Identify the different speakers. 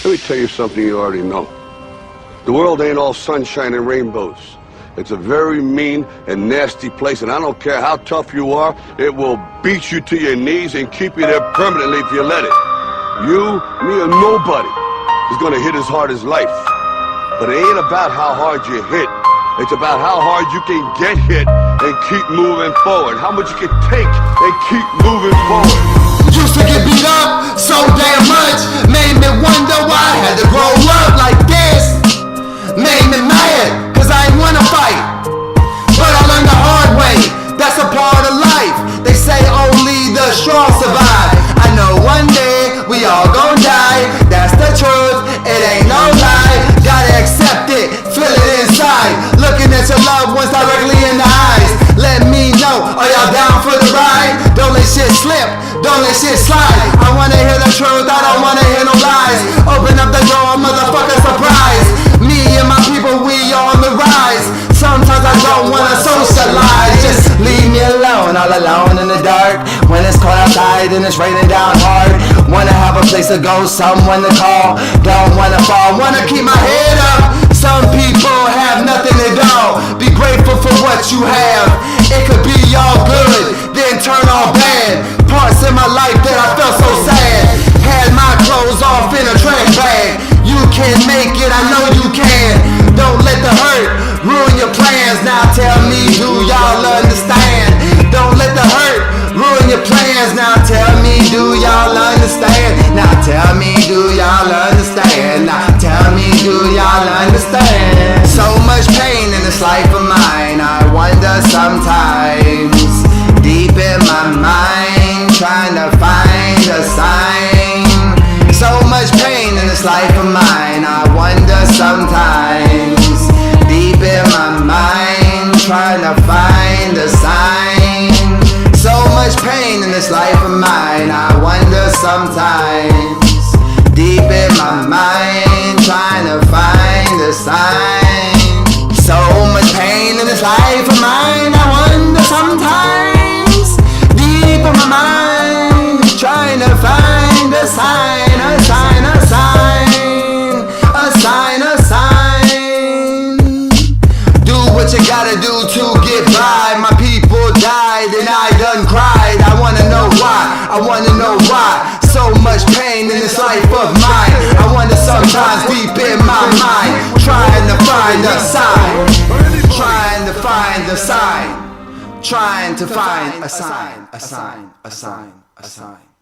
Speaker 1: Let me tell you something you already know. The world ain't all sunshine and rainbows. It's a very mean and nasty place, and I don't care how tough you are, it will beat you to your knees and keep you there permanently if you let it. You, me, or nobody is gonna hit as hard as life. But it ain't about how hard you hit. It's about how hard you can get hit and keep moving forward. How much you can take and keep moving forward.
Speaker 2: Used to get beat up so damn much, made me wonder why I had to grow up like this. Made me mad, cause I ain't wanna fight, but I learned the hard way, that's a part of life. They say only the strong survive. I know one day we all gon' die, that's the truth, it ain't no lie. Gotta accept it, feel it inside, looking at your loved ones directly in the eyes. Let me know, are y'all down for the ride? Don't let shit slip, don't let shit slide. I wanna hear the truth, I don't wanna hear no lies. Open up the door, motherfucker, surprise. Me and my people, we on the rise. Sometimes I don't wanna socialize. Just leave me alone, all alone in the dark. When it's cold outside and it's raining down hard. Wanna have a place to go, someone to call. Don't wanna fall, wanna keep my head up. Some people have nothing at all. Be grateful for what you have. It could be all good, then turn all bad. Parts in my life that I felt so sad. Had my clothes off in a trash bag. You can make it, I know you can. Don't let the hurt ruin your plans. Now tell me, do y'all understand? Don't let the hurt ruin your plans. Now tell me, do y'all understand? Now tell me, do y'all understand? Now tell me, do y'all understand? So much pain in this life of mine, I wonder sometimes, deep in my mind, trying to find a sign. So much pain in this life of mine, I wonder sometimes, deep in my mind, trying to find a sign. So much pain in this life of mine, I wonder sometimes, deep in my mind, trying to find a sign. So much pain in this life of mine, I wonder sometimes, deep in my mind, trying to find a sign, a sign, a sign, a sign, a sign. Do what you gotta do to get by. My people died and I done cried. I wanna know why, I wanna know why. So much pain in this life of mine. I wonder sometimes deep in my mind, trying to find a sign, trying to find a sign, trying to find a sign, a sign, a sign, a sign.